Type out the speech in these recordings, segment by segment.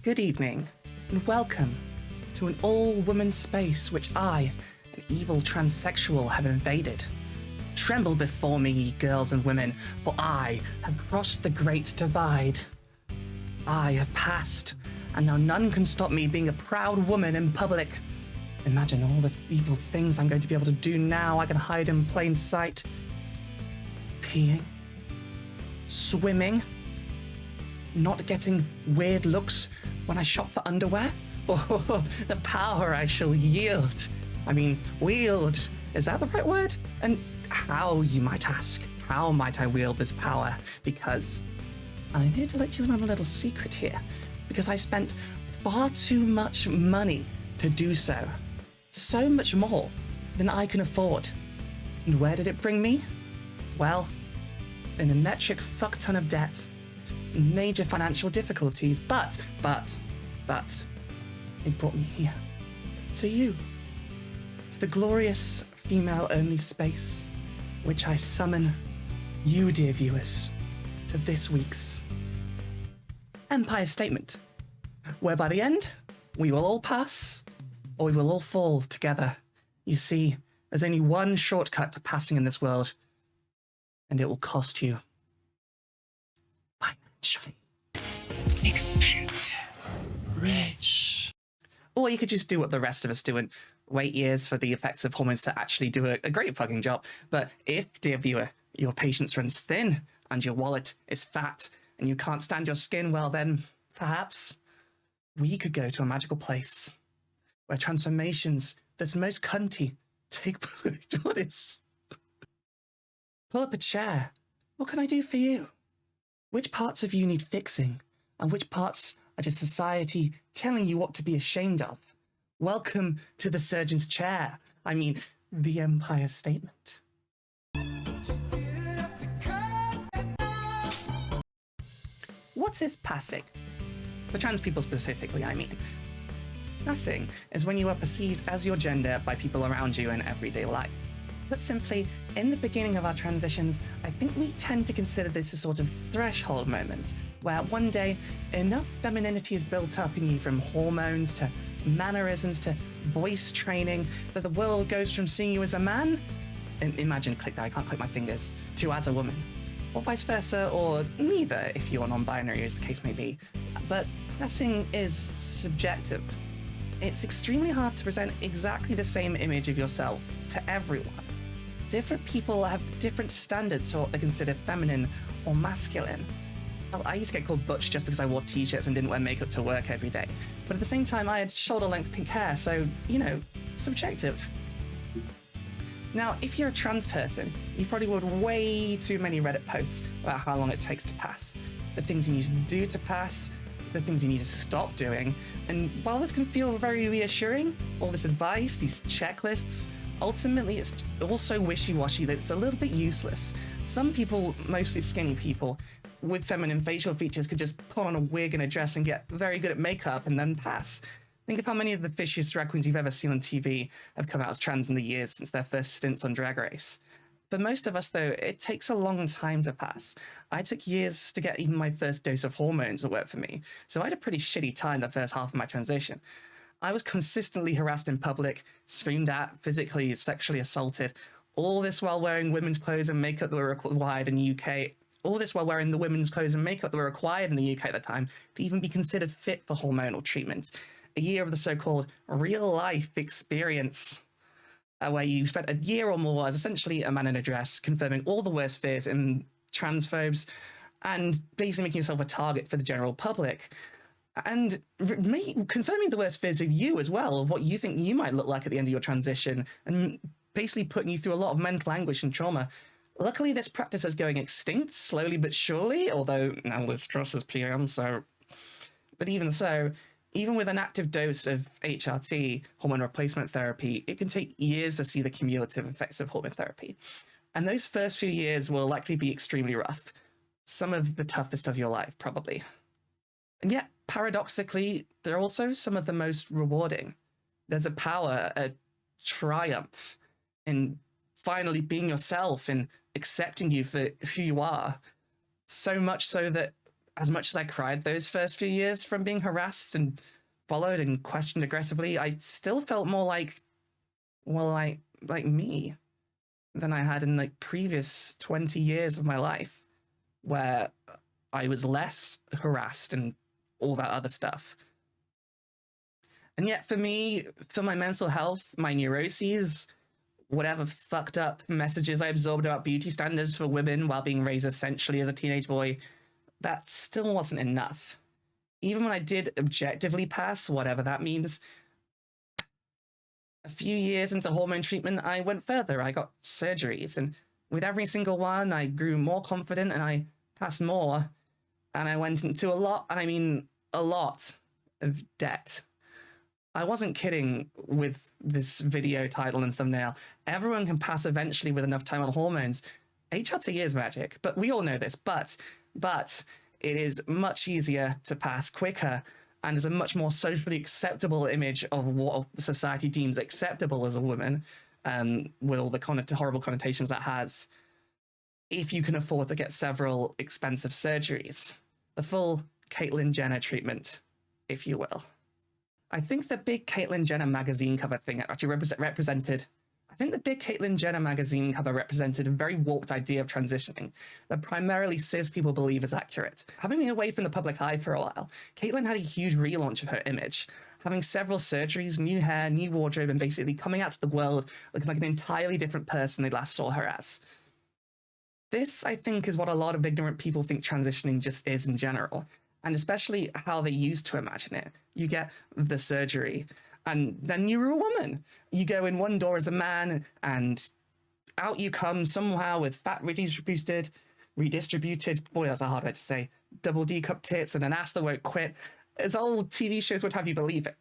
Good evening, and welcome to an all-woman space which I, an evil transsexual, have invaded. Tremble before me, ye girls and women, for I have crossed the great divide. I have passed, and now none can stop me being a proud woman in public. Imagine all the evil things I'm going to be able to do now I can hide in plain sight. Peeing. Swimming. Not getting weird looks when I shop for underwear. Oh, the power I shall yield. I mean, wield. Is that the right word? And how, you might ask, how might I wield this power? Because I'm here to let you in on a little secret here. Because I spent far too much money to do so. So much more than I can afford. And where did it bring me? Well, in a metric fuck ton of debt. Major financial difficulties, but it brought me here. To you. To the glorious female-only space, which I summon you, dear viewers, to this week's Empire Statement, where by the end, we will all pass, or we will all fall together. You see, there's only one shortcut to passing in this world, and it will cost you financially expensive, rich. Or you could just do what the rest of us do and wait years for the effects of hormones to actually do a great fucking job. But if, dear viewer, your patience runs thin and your wallet is fat and you can't stand your skin, well then, perhaps we could go to a magical place where transformations that's most cunty take place. What is? Pull up a chair. What can I do for you? Which parts of you need fixing, and which parts are just society telling you what to be ashamed of? Welcome to the surgeon's chair. I mean, the Empire Statement. What is passing? For trans people specifically, I mean. Passing is when you are perceived as your gender by people around you in everyday life. Put simply, in the beginning of our transitions, I think we tend to consider this a sort of threshold moment, where one day enough femininity is built up in you from hormones to mannerisms to voice training that the world goes from seeing you as a man, and imagine, click there, I can't click my fingers, to as a woman. Or vice versa, or neither, if you are non-binary, as the case may be. But passing is subjective. It's extremely hard to present exactly the same image of yourself to everyone. Different people have different standards for what they consider feminine or masculine. Well, I used to get called butch just because I wore t-shirts and didn't wear makeup to work every day. But at the same time, I had shoulder-length pink hair, so, you know, subjective. Now, if you're a trans person, you've probably read way too many Reddit posts about how long it takes to pass, the things you need to do to pass, the things you need to stop doing. And while this can feel very reassuring, all this advice, these checklists, ultimately it's also wishy-washy that it's a little bit useless. Some people, mostly skinny people, with feminine facial features could just put on a wig and a dress and get very good at makeup and then pass. Think of how many of the fishiest drag queens you've ever seen on TV have come out as trans in the years since their first stints on Drag Race. For most of us, though, it takes a long time to pass. I took years to get even my first dose of hormones to work for me, so I had a pretty shitty time the first half of my transition. I was consistently harassed in public, screamed at, physically, sexually assaulted, all this while wearing women's clothes and makeup that were required in the UK, all this while wearing the women's clothes and makeup that were required in the UK at the time to even be considered fit for hormonal treatment. A year of the so-called real-life experience, where you spent a year or more as essentially a man in a dress, confirming all the worst fears in transphobes, and basically making yourself a target for the general public. And confirming the worst fears of you as well, of what you think you might look like at the end of your transition, and basically putting you through a lot of mental anguish and trauma. Luckily, this practice is going extinct, slowly but surely, although now Liz Truss is PM, so... But even so, even with an active dose of HRT, hormone replacement therapy, it can take years to see the cumulative effects of hormone therapy. And those first few years will likely be extremely rough. Some of the toughest of your life, probably. And yet, paradoxically, they're also some of the most rewarding. There's a power, a triumph in finally being yourself and accepting you for who you are. So much so that as much as I cried those first few years from being harassed and followed and questioned aggressively, I still felt more like, well, like me than I had in like previous 20 years of my life, where I was less harassed and all that other stuff. And yet for me, for my mental health, my neuroses, whatever fucked up messages I absorbed about beauty standards for women while being raised essentially as a teenage boy, that still wasn't enough. Even when I did objectively pass, whatever that means, a few years into hormone treatment, I went further. I got surgeries, and with every single one, I grew more confident and I passed more. And I went into a lot, and I mean a lot, of debt. I wasn't kidding with this video title and thumbnail. Everyone can pass eventually with enough time on hormones. HRT is magic, but we all know this. But it is much easier to pass quicker and is a much more socially acceptable image of what society deems acceptable as a woman, with all the horrible connotations that has, if you can afford to get several expensive surgeries. The full Caitlyn Jenner treatment, if you will. I think the big Caitlyn Jenner magazine cover thing actually represented a very warped idea of transitioning that primarily cis people believe is accurate. Having been away from the public eye for a while, Caitlyn had a huge relaunch of her image, having several surgeries, new hair, new wardrobe, and basically coming out to the world looking like an entirely different person they last saw her as. This, I think, is what a lot of ignorant people think transitioning just is in general, and especially how they used to imagine it. You get the surgery, and then you're a woman. You go in one door as a man, and out you come somehow with fat redistributed, boy, that's a hard word to say, double D cup tits and an ass that won't quit, as old TV shows would have you believe it.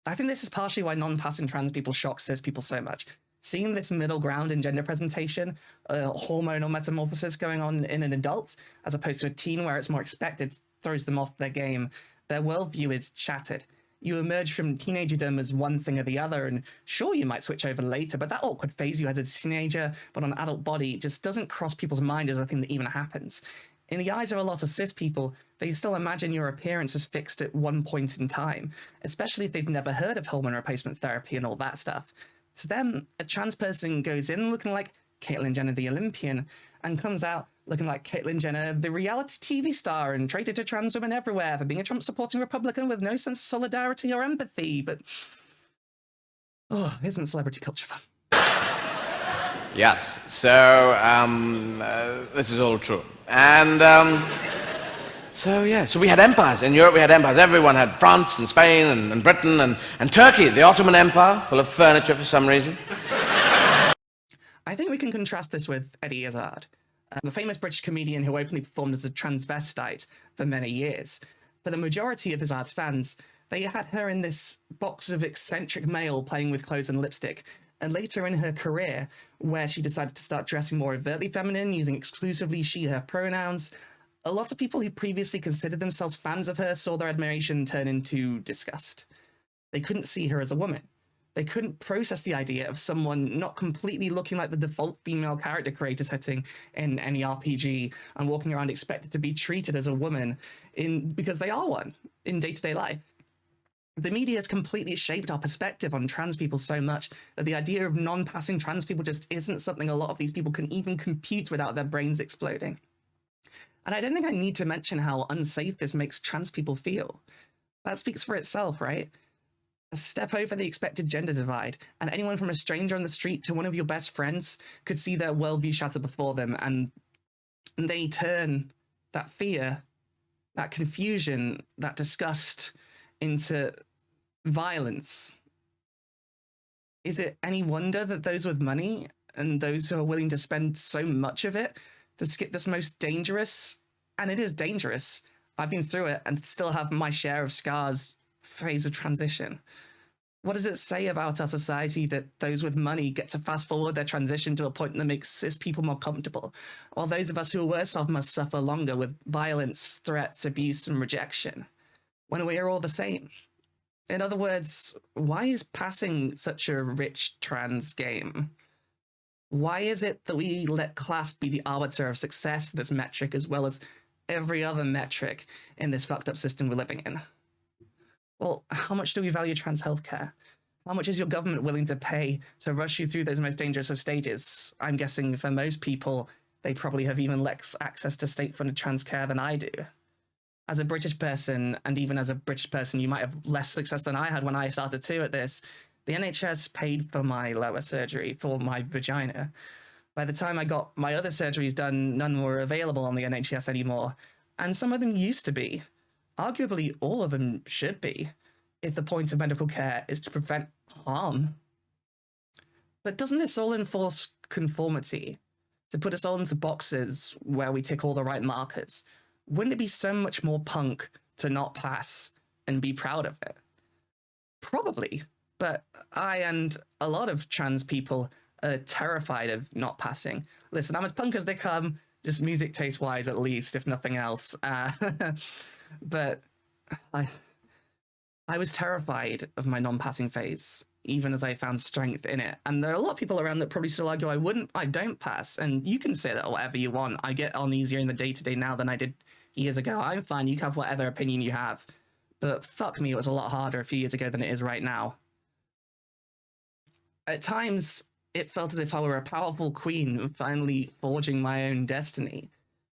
I think this is partially why non-passing trans people shock cis people so much. Seeing this middle ground in gender presentation, hormonal metamorphosis going on in an adult, as opposed to a teen where it's more expected, throws them off their game. Their worldview is shattered. You emerge from teenagerdom as one thing or the other, and sure, you might switch over later, but that awkward phase you had as a teenager, but on an adult body, just doesn't cross people's mind as a thing that even happens. In the eyes of a lot of cis people, they still imagine your appearance is fixed at one point in time, especially if they've never heard of hormone replacement therapy and all that stuff. To them, a trans person goes in looking like Caitlyn Jenner the Olympian and comes out looking like Caitlyn Jenner the reality TV star and traitor to trans women everywhere for being a Trump-supporting Republican with no sense of solidarity or empathy. But, isn't celebrity culture fun? Yes, so this is all true. And so we had empires. In Europe we had empires. Everyone had France and Spain and Britain and Turkey, the Ottoman Empire, full of furniture for some reason. I think we can contrast this with Eddie Izzard, the famous British comedian who openly performed as a transvestite for many years. For the majority of Izzard's fans, they had her in this box of eccentric male playing with clothes and lipstick. And later in her career, where she decided to start dressing more overtly feminine, using exclusively she, her pronouns, a lot of people who previously considered themselves fans of her saw their admiration turn into disgust. They couldn't see her as a woman. They couldn't process the idea of someone not completely looking like the default female character creator setting in any RPG and walking around expected to be treated as a woman because they are one in day-to-day life. The media has completely shaped our perspective on trans people so much that the idea of non-passing trans people just isn't something a lot of these people can even compute without their brains exploding. And I don't think I need to mention how unsafe this makes trans people feel. That speaks for itself, right? A step over the expected gender divide, and anyone from a stranger on the street to one of your best friends could see their worldview shatter before them, and they turn that fear, that confusion, that disgust into violence. Is it any wonder that those with money and those who are willing to spend so much of it to skip this most dangerous, and it is dangerous, I've been through it and still have my share of scars, phase of transition? What does it say about our society that those with money get to fast forward their transition to a point that makes cis people more comfortable, while those of us who are worse off must suffer longer with violence, threats, abuse, and rejection, when we are all the same? In other words, why is passing such a rich trans game? Why is it that we let class be the arbiter of success, this metric, as well as every other metric in this fucked up system we're living in. Well, how much do we value trans healthcare? How much is your government willing to pay to rush you through those most dangerous of stages? I'm guessing for most people, they probably have even less access to state-funded trans care than I do. As a British person, and even as a British person, you might have less success than I had when I started too at this. The NHS paid for my lower surgery for my vagina. By the time I got my other surgeries done, none were available on the NHS anymore. And some of them used to be. Arguably, all of them should be, if the point of medical care is to prevent harm. But doesn't this all enforce conformity? To put us all into boxes where we tick all the right markers? Wouldn't it be so much more punk to not pass and be proud of it? Probably, but I and a lot of trans people are terrified of not passing. Listen, I'm as punk as they come, just music taste-wise at least, if nothing else. But I was terrified of my non-passing phase, even as I found strength in it. And there are a lot of people around that probably still argue I don't pass. And you can say that whatever you want. I get on easier in the day-to-day now than I did years ago. I'm fine. You can have whatever opinion you have. But fuck me, it was a lot harder a few years ago than it is right now. At times, it felt as if I were a powerful queen finally forging my own destiny.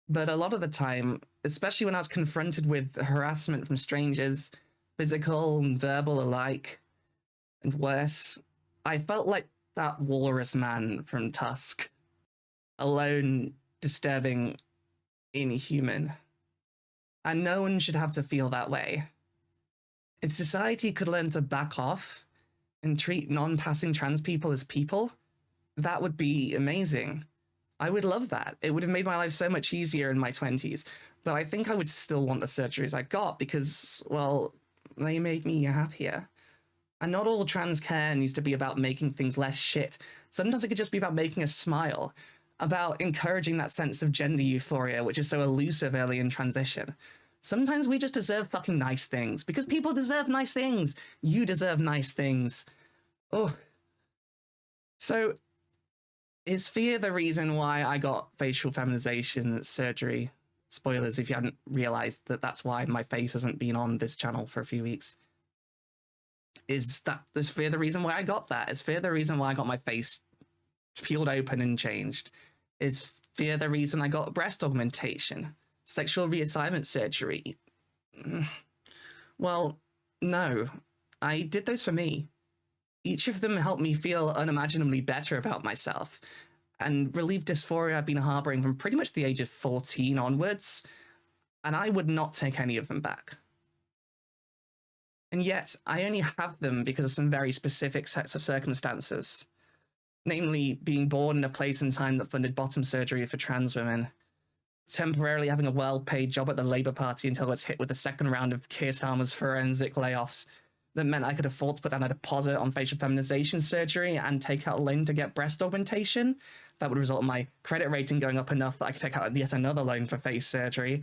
But a lot of the time, especially when I was confronted with harassment from strangers, physical and verbal alike, and worse, I felt like that walrus man from Tusk. Alone, disturbing, inhuman. And no one should have to feel that way. If society could learn to back off and treat non-passing trans people as people, that would be amazing. I would love that. It would have made my life so much easier in my 20s. But I think I would still want the surgeries I got because, well, they made me happier. And not all trans care needs to be about making things less shit. Sometimes it could just be about making us smile, about encouraging that sense of gender euphoria, which is so elusive early in transition. Sometimes we just deserve fucking nice things, because people deserve nice things. You deserve nice things. Oh. So, is fear the reason why I got facial feminization surgery? Spoilers if you hadn't realized that that's why my face hasn't been on this channel for a few weeks. Is fear the reason why I got that? Is fear the reason why I got my face peeled open and changed? Is fear the reason I got breast augmentation? Sexual reassignment surgery? Well, no. I did those for me. Each of them helped me feel unimaginably better about myself and relieve dysphoria I've been harboring from pretty much the age of 14 onwards, and I would not take any of them back. And yet, I only have them because of some very specific sets of circumstances. Namely, being born in a place and time that funded bottom surgery for trans women, temporarily having a well-paid job at the Labour Party until it was hit with the second round of Keir Starmer's forensic layoffs that meant I could afford to put down a deposit on facial feminization surgery and take out a loan to get breast augmentation. That would result in my credit rating going up enough that I could take out yet another loan for face surgery.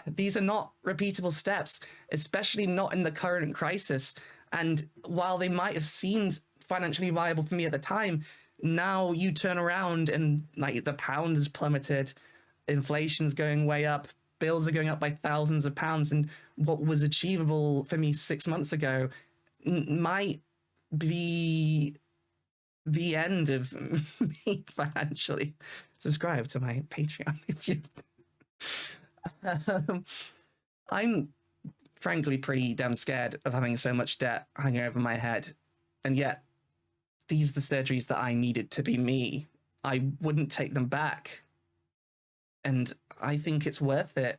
These are not repeatable steps, especially not in the current crisis. And while they might have seemed financially viable for me at the time, now you turn around and like the pound has plummeted, inflation's going way up, bills are going up by thousands of pounds, and what was achievable for me 6 months ago might be the end of me financially. Subscribe to my Patreon if you... I'm frankly pretty damn scared of having so much debt hanging over my head, and yet these are the surgeries that I needed to be me. I wouldn't take them back, and I think it's worth it.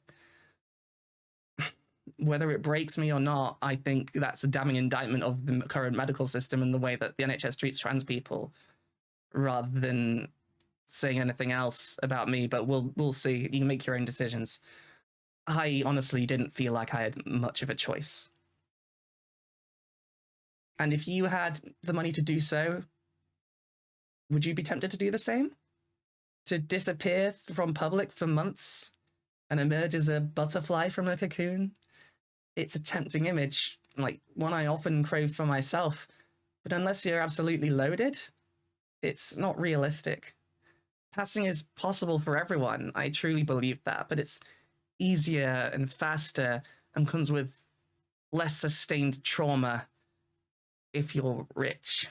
Whether it breaks me or not, I think that's a damning indictment of the current medical system and the way that the NHS treats trans people, rather than saying anything else about me. But we'll see. You can make your own decisions. I honestly didn't feel like I had much of a choice. And if you had the money to do so, would you be tempted to do the same? To disappear from public for months and emerge as a butterfly from a cocoon? It's a tempting image, like one I often crave for myself. But unless you're absolutely loaded, it's not realistic. Passing is possible for everyone. I truly believe that, but it's easier and faster and comes with less sustained trauma if you're rich.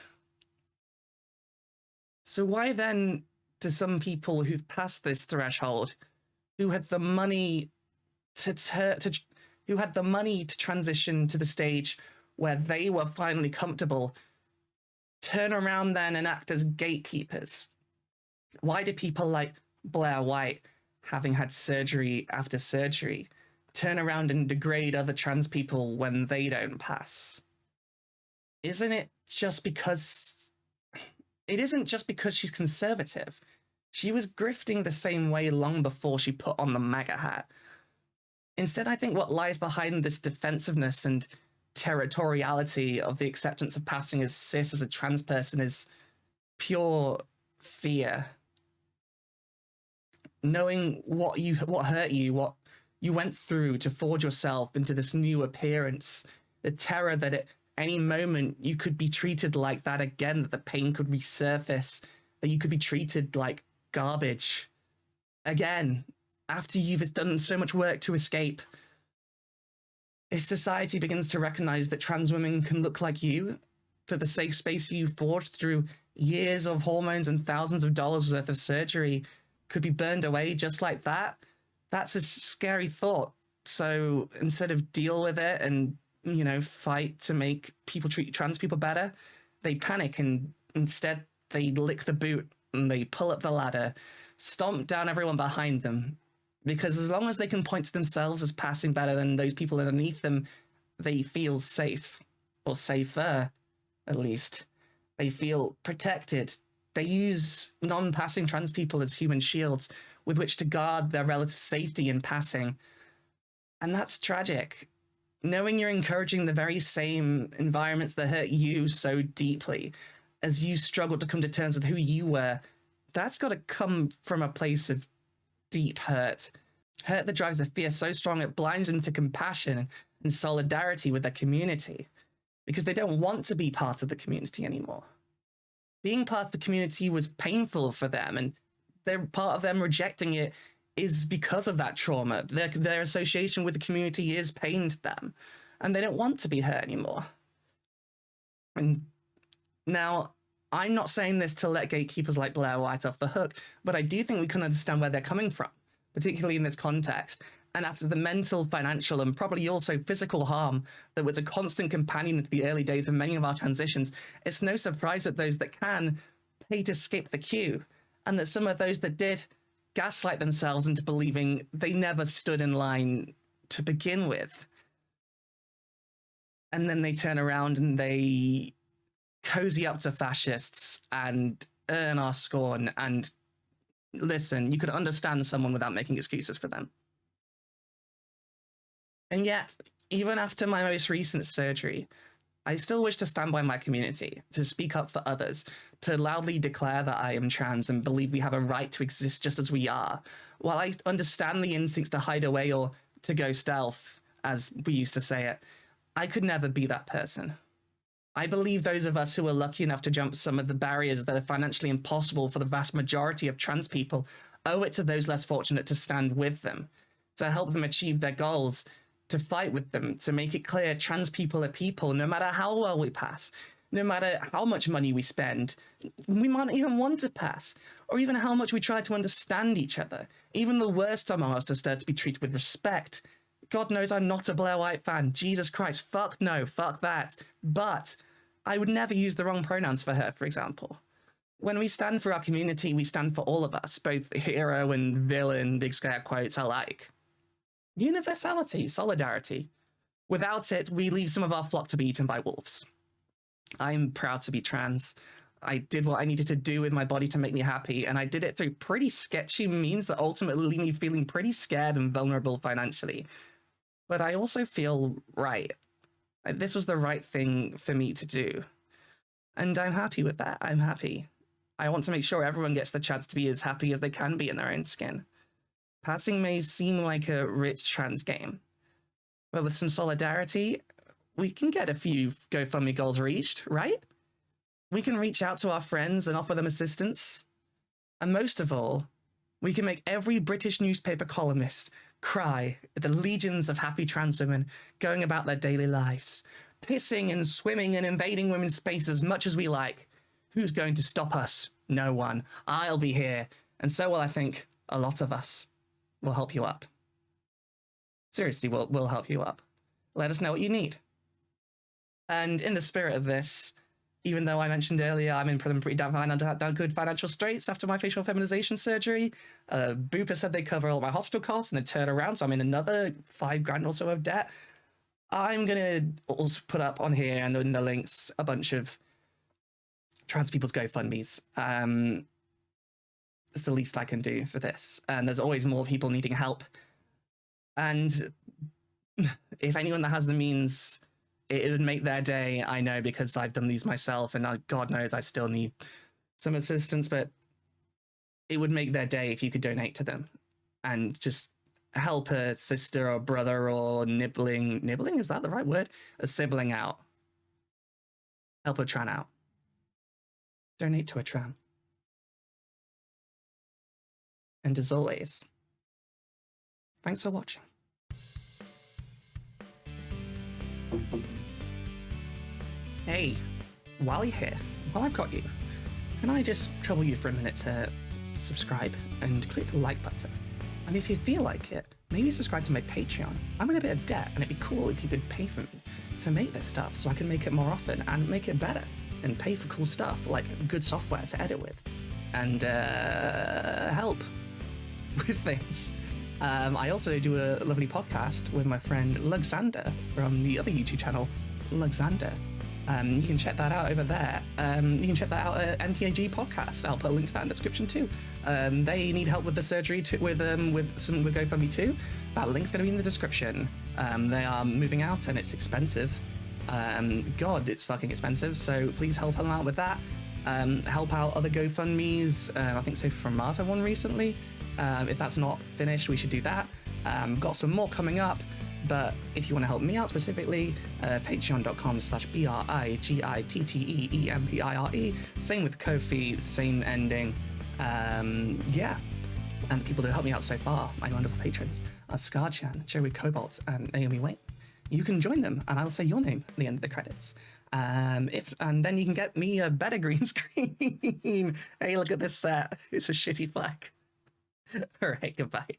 So why then do some people who've passed this threshold, who had the money to transition to the stage where they were finally comfortable, turn around then and act as gatekeepers? Why do people like Blair White, having had surgery after surgery, turn around and degrade other trans people when they don't pass? Isn't it just because... It isn't just because she's conservative. She was grifting the same way long before she put on the MAGA hat. Instead, I think what lies behind this defensiveness and territoriality of the acceptance of passing as cis as a trans person is pure fear. Knowing what hurt you, what you went through to forge yourself into this new appearance, the terror that at any moment you could be treated like that again, that the pain could resurface, that you could be treated like garbage again after you've done so much work to escape. If society begins to recognize that trans women can look like you, that the safe space you've forged through years of hormones and thousands of dollars worth of surgery could be burned away just like that, that's a scary thought. So instead of deal with it and, you know, fight to make people treat trans people better, they panic and instead they lick the boot and they pull up the ladder, stomp down everyone behind them. Because as long as they can point to themselves as passing better than those people underneath them, they feel safe, or safer, at least. They feel protected. They use non-passing trans people as human shields with which to guard their relative safety in passing. And that's tragic. Knowing you're encouraging the very same environments that hurt you so deeply as you struggled to come to terms with who you were, that's got to come from a place of deep hurt. Hurt that drives a fear so strong it blinds them to compassion and solidarity with their community because they don't want to be part of the community anymore. Being part of the community was painful for them, and part of them rejecting it is because of that trauma. Their association with the community is pain to them, and they don't want to be hurt anymore. And now, I'm not saying this to let gatekeepers like Blair White off the hook, but I do think we can understand where they're coming from, particularly in this context. And after the mental, financial, and probably also physical harm that was a constant companion into the early days of many of our transitions, it's no surprise that those that can pay to skip the queue, and that some of those that did gaslight themselves into believing they never stood in line to begin with. And then they turn around and they cozy up to fascists and earn our scorn. And listen, you could understand someone without making excuses for them. And yet, even after my most recent surgery, I still wish to stand by my community, to speak up for others, to loudly declare that I am trans and believe we have a right to exist just as we are. While I understand the instincts to hide away or to go stealth, as we used to say it, I could never be that person. I believe those of us who are lucky enough to jump some of the barriers that are financially impossible for the vast majority of trans people owe it to those less fortunate to stand with them, to help them achieve their goals, to fight with them, to make it clear trans people are people, no matter how well we pass, no matter how much money we spend, we might not even want to pass, or even how much we try to understand each other. Even the worst among us deserve to be treated with respect. God knows I'm not a Blair White fan. Jesus Christ, fuck no, fuck that. But I would never use the wrong pronouns for her, for example. When we stand for our community, we stand for all of us, both hero and villain, big scare quotes alike. Universality, solidarity. Without it, we leave some of our flock to be eaten by wolves. I'm proud to be trans. I did what I needed to do with my body to make me happy, and I did it through pretty sketchy means that ultimately leave me feeling pretty scared and vulnerable financially. But I also feel right. This was the right thing for me to do. And I'm happy with that. I'm happy. I want to make sure everyone gets the chance to be as happy as they can be in their own skin. Passing may seem like a rich trans game, but with some solidarity, we can get a few GoFundMe goals reached, right? We can reach out to our friends and offer them assistance. And most of all, we can make every British newspaper columnist cry at the legions of happy trans women going about their daily lives, pissing and swimming and invading women's space as much as we like. Who's going to stop us? No one. I'll be here. And so will, I think, a lot of us. We'll help you up. Seriously, we'll help you up. Let us know what you need. And in the spirit of this, even though I mentioned earlier I'm in pretty down good financial straits after my facial feminization surgery, Bupa said they cover all my hospital costs and they turn around, so I'm in another $5,000 or so of debt. I'm going to also put up on here and in the links a bunch of trans people's GoFundMes. It's the least I can do for this. And there's always more people needing help. And if anyone that has the means, it would make their day, I know, because I've done these myself, and God knows I still need some assistance, but it would make their day if you could donate to them and just help a sister or brother or nibbling, is that the right word? A sibling out. Help a tran out. Donate to a tran. And as always, thanks for watching. Hey, while you're here, while I've got you, can I just trouble you for a minute to subscribe and click the like button? And if you feel like it, maybe subscribe to my Patreon. I'm in a bit of debt, and it'd be cool if you could pay for me to make this stuff so I can make it more often and make it better and pay for cool stuff like good software to edit with and help with things. I also do a lovely podcast with my friend Luxander from the other YouTube channel, Luxander. You can check that out over there. You can check that out at MTAG Podcast. I'll put a link to that in the description too. They need help with the surgery with GoFundMe too. That link's going to be in the description. They are moving out and it's expensive. God, it's fucking expensive. So please help them out with that. Help out other GoFundMes. I think Sophie from Mars had one recently. If that's not finished, we should do that. We've got some more coming up. But if you want to help me out specifically, patreon.com/BRIGITTEEMPIRE. Same with Ko-fi, same ending. Yeah. And the people who helped me out so far, my wonderful patrons, are Scarchan, Joey Cobalt, and Naomi Waite. You can join them, and I will say your name at the end of the credits. And then you can get me a better green screen. Hey, look at this set. It's a shitty flag. All right, goodbye.